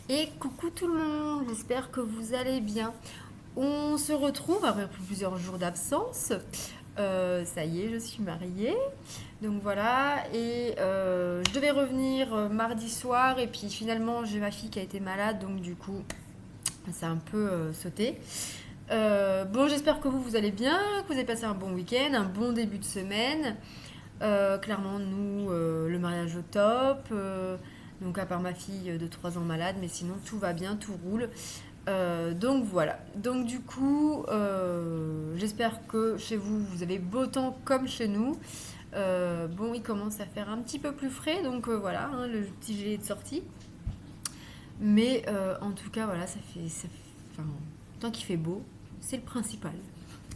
Et coucou tout le monde, j'espère que vous allez bien. On se retrouve après plusieurs jours d'absence. Ça y est, je suis mariée. Donc voilà, et je devais revenir mardi soir et puis finalement j'ai ma fille qui a été malade, donc du coup ça a un peu sauté. Bon, j'espère que vous allez bien, que vous avez passé un bon week-end, un bon début de semaine. Clairement, nous, le mariage au top. Donc, à part ma fille de 3 ans malade, mais sinon, tout va bien, tout roule. Donc, voilà. Donc, du coup, j'espère que chez vous, vous avez beau temps comme chez nous. Bon, il commence à faire un petit peu plus frais, donc voilà, hein, le petit gilet est de sortie. Mais en tout cas, voilà, enfin, tant qu'il fait beau, c'est le principal,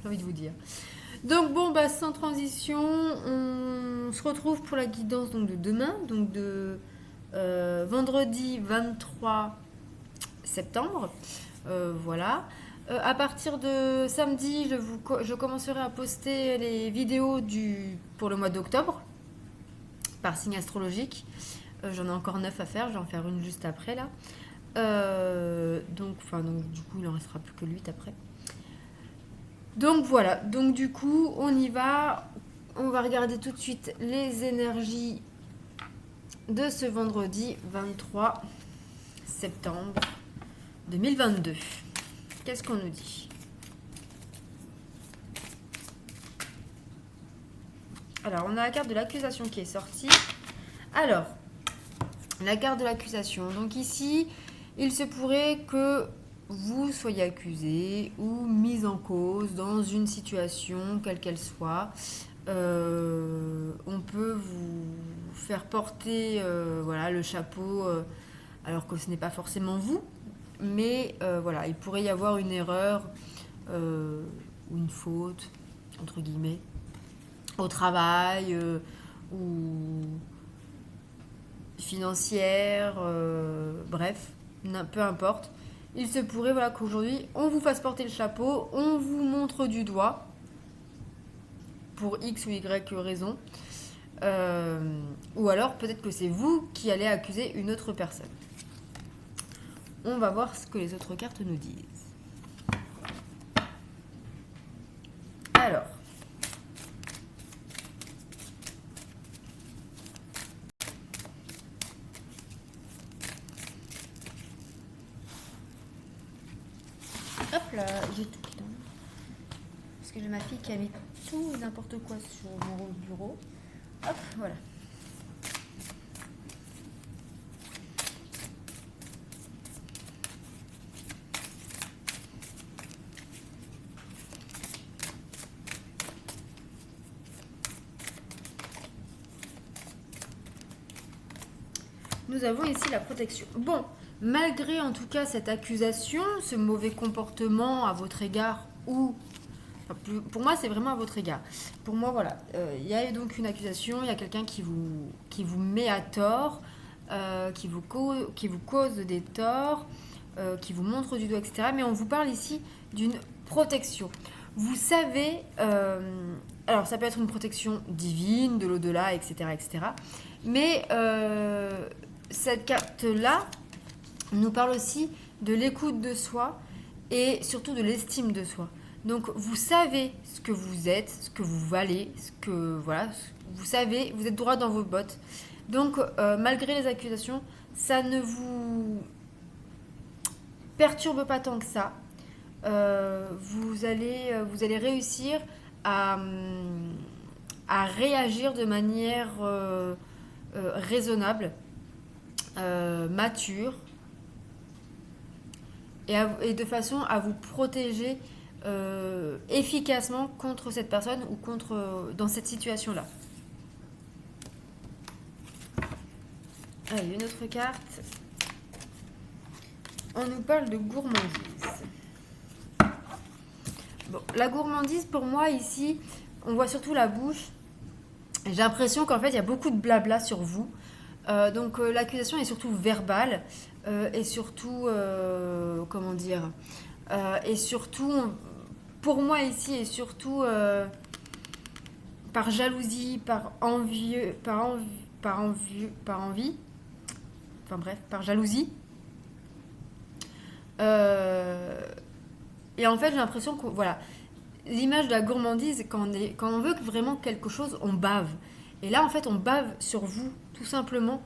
j'ai envie de vous dire. Donc bon, bah, sans transition, on se retrouve pour la guidance donc, de demain, donc de vendredi 23 septembre. Voilà. À partir de samedi, je commencerai à poster les vidéos pour le mois d'octobre, par signe astrologique. J'en ai encore 9 à faire, je vais en faire une juste après là. Donc du coup, il en restera plus que 8 après. Donc voilà, donc du coup, on y va. On va regarder tout de suite les énergies de ce vendredi 23 septembre 2022. Qu'est-ce qu'on nous dit? Alors, on a la carte de l'accusation qui est sortie. Alors, la carte de l'accusation. Donc ici, il se pourrait que vous soyez accusé ou mis en cause dans une situation, quelle qu'elle soit. On peut vous faire porter voilà, le chapeau alors que ce n'est pas forcément vous. Mais voilà, il pourrait y avoir une erreur ou une faute, entre guillemets, au travail ou financière, bref, peu importe. Il se pourrait voilà, qu'aujourd'hui, on vous fasse porter le chapeau, on vous montre du doigt, pour X ou Y raison. Ou alors, peut-être que c'est vous qui allez accuser une autre personne. On va voir ce que les autres cartes nous disent. Alors, hop là, j'ai tout qui tombe. Parce que j'ai ma fille qui a mis tout n'importe quoi sur mon bureau. Hop, voilà. Nous avons ici la protection. Bon, malgré en tout cas cette accusation, ce mauvais comportement à votre égard ou... Enfin, pour moi, c'est vraiment à votre égard. Pour moi, voilà, il y a donc une accusation, il y a quelqu'un qui vous met à tort, qui vous cause des torts, qui vous montre du doigt, etc. Mais on vous parle ici d'une protection. Vous savez, alors ça peut être une protection divine, de l'au-delà, etc., etc. Mais cette carte-là nous parle aussi de l'écoute de soi et surtout de l'estime de soi. Donc vous savez ce que vous êtes, ce que vous valez, voilà, vous savez, vous êtes droit dans vos bottes. Donc malgré les accusations, ça ne vous perturbe pas tant que ça. Vous allez réussir à, réagir de manière raisonnable, mature, et de façon à vous protéger efficacement contre cette personne ou dans cette situation-là. Allez, une autre carte. On nous parle de gourmandise. Bon, la gourmandise, pour moi, ici, on voit surtout la bouche. J'ai l'impression qu'en fait, il y a beaucoup de blabla sur vous. Donc, l'accusation est surtout verbale et surtout, comment dire, et surtout, pour moi ici, et surtout par jalousie, par envie, enfin bref, par jalousie. Et en fait, j'ai l'impression que, voilà, l'image de la gourmandise, quand on veut vraiment quelque chose, on bave. Et là, en fait, on bave sur vous, tout simplement,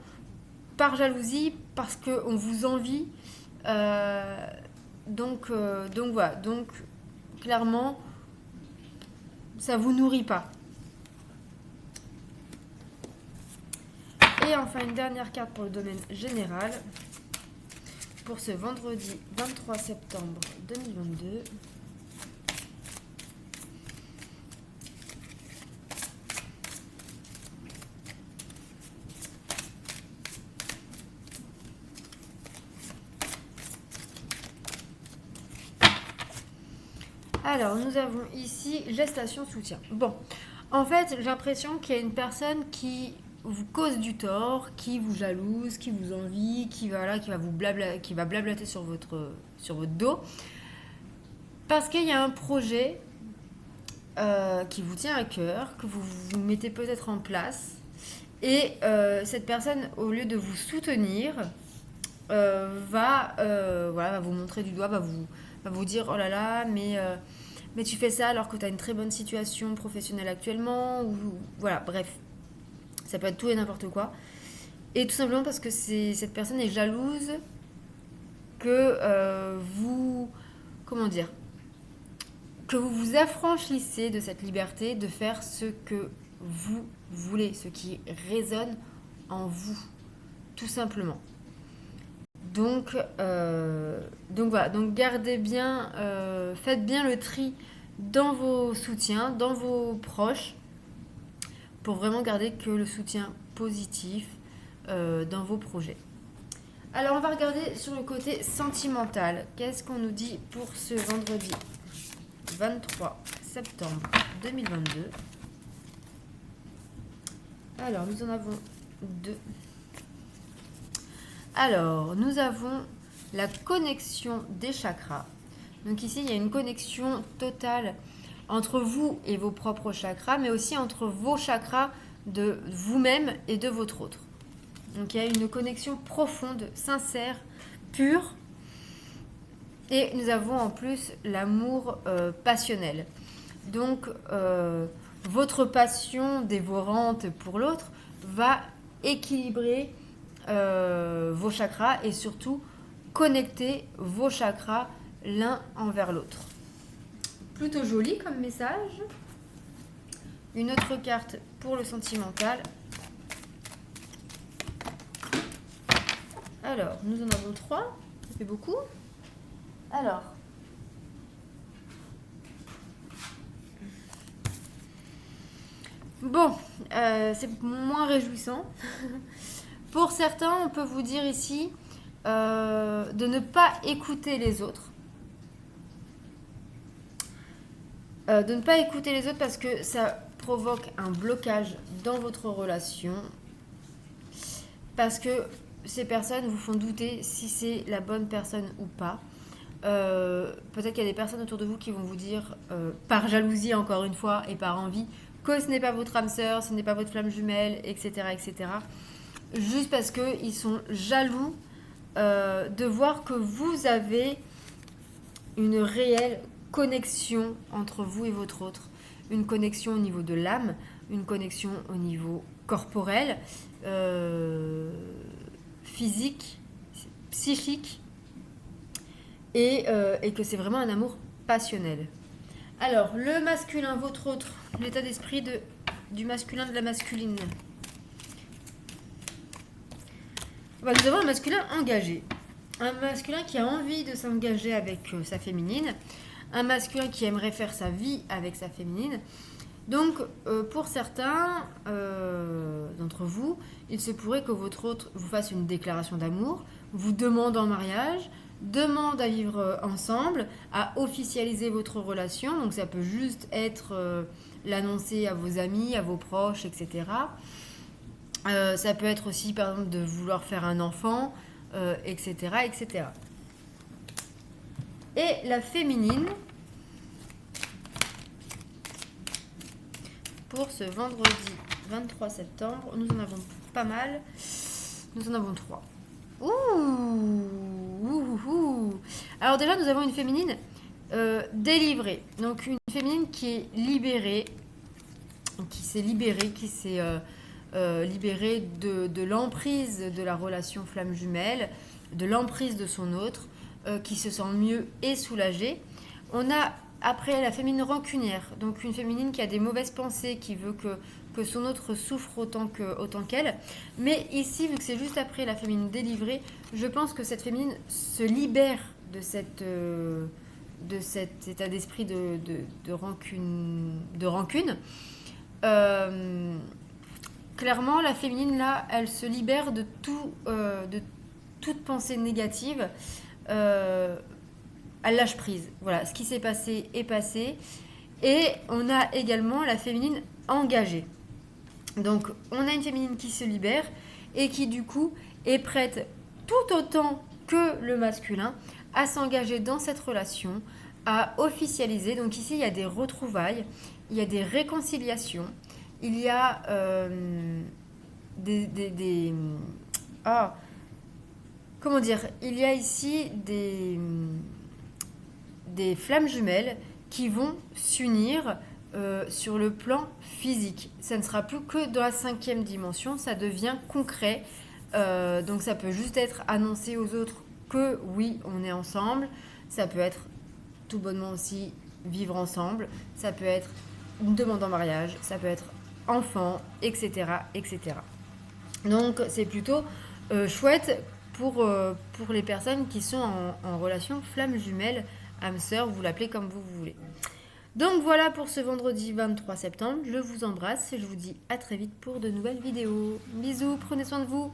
par jalousie, parce qu'on vous envie. Euh, donc voilà, donc clairement, ça vous nourrit pas. Et enfin, une dernière carte pour le domaine général, pour ce vendredi 23 septembre 2022. Alors, nous avons ici gestation, soutien. Bon, en fait, j'ai l'impression qu'il y a une personne qui vous cause du tort, qui vous jalouse, qui vous envie, qui va blablater sur votre dos, parce qu'il y a un projet qui vous tient à cœur, que vous mettez peut-être en place, et cette personne, au lieu de vous soutenir, va vous montrer du doigt, va vous dire oh là là, mais tu fais ça alors que tu as une très bonne situation professionnelle actuellement, ou voilà, bref, ça peut être tout et n'importe quoi. Et tout simplement parce que cette personne est jalouse que comment dire, que vous vous affranchissez de cette liberté de faire ce que vous voulez, ce qui résonne en vous, tout simplement. Donc voilà, donc gardez bien, faites bien le tri dans vos soutiens, dans vos proches, pour vraiment garder que le soutien positif dans vos projets. Alors on va regarder sur le côté sentimental. Qu'est-ce qu'on nous dit pour ce vendredi 23 septembre 2022? Alors nous en avons deux. Alors, nous avons la connexion des chakras. Donc ici, il y a une connexion totale entre vous et vos propres chakras, mais aussi entre vos chakras de vous-même et de votre autre. Donc il y a une connexion profonde, sincère, pure. Et nous avons en plus l'amour passionnel. Donc, votre passion dévorante pour l'autre va équilibrer vos chakras et surtout connecter vos chakras l'un envers l'autre. Plutôt joli comme message. Une autre carte pour le sentimental. Alors, nous en avons 3. Ça fait beaucoup. Alors. Bon, c'est moins réjouissant. Pour certains, on peut vous dire ici de ne pas écouter les autres. De ne pas écouter les autres parce que ça provoque un blocage dans votre relation. Parce que ces personnes vous font douter si c'est la bonne personne ou pas. Peut-être qu'il y a des personnes autour de vous qui vont vous dire, par jalousie encore une fois et par envie, que ce n'est pas votre âme sœur, ce n'est pas votre flamme jumelle, etc. etc. Juste parce qu'ils sont jaloux de voir que vous avez une réelle connexion entre vous et votre autre. Une connexion au niveau de l'âme, une connexion au niveau corporel, physique, psychique, et que c'est vraiment un amour passionnel. Alors, le masculin, votre autre, l'état d'esprit du masculin, de la masculine. Nous avons un masculin engagé. Un masculin qui a envie de s'engager avec sa féminine. Un masculin qui aimerait faire sa vie avec sa féminine. Donc, pour certains d'entre vous, il se pourrait que votre autre vous fasse une déclaration d'amour, vous demande en mariage, demande à vivre ensemble, à officialiser votre relation. Donc, ça peut juste être l'annoncer à vos amis, à vos proches, etc. Ça peut être aussi, par exemple, de vouloir faire un enfant, etc., etc. Et la féminine, pour ce vendredi 23 septembre, nous en avons pas mal. Nous en avons 3. Ouh. Alors déjà, nous avons une féminine délivrée. Donc une féminine qui est libérée, qui s'est libérée, libérée de l'emprise de la relation flamme jumelle, de l'emprise de son autre, qui se sent mieux et soulagée. On a après la féminine rancunière, donc une féminine qui a des mauvaises pensées, qui veut que son autre souffre autant qu'elle. Mais ici, vu que c'est juste après la féminine délivrée, je pense que cette féminine se libère de cet état d'esprit de rancune. Clairement, la féminine, là, elle se libère de toute pensée négative. Elle lâche prise. Voilà, ce qui s'est passé est passé. Et on a également la féminine engagée. Donc, on a une féminine qui se libère et qui, du coup, est prête tout autant que le masculin à s'engager dans cette relation, à officialiser. Donc ici, il y a des retrouvailles, il y a des réconciliations, il y a comment dire, il y a ici des flammes jumelles qui vont s'unir sur le plan physique. Ça ne sera plus que dans la 5e dimension, ça devient concret. Donc ça peut juste être annoncé aux autres que oui, on est ensemble. Ça peut être tout bonnement aussi vivre ensemble. Ça peut être une demande en mariage. Ça peut être enfant, etc. etc. Donc c'est plutôt chouette pour les personnes qui sont en relation flamme jumelle, âme sœur, vous l'appelez comme vous voulez. Donc voilà pour ce vendredi 23 septembre. Je vous embrasse et je vous dis à très vite pour de nouvelles vidéos. Bisous, prenez soin de vous.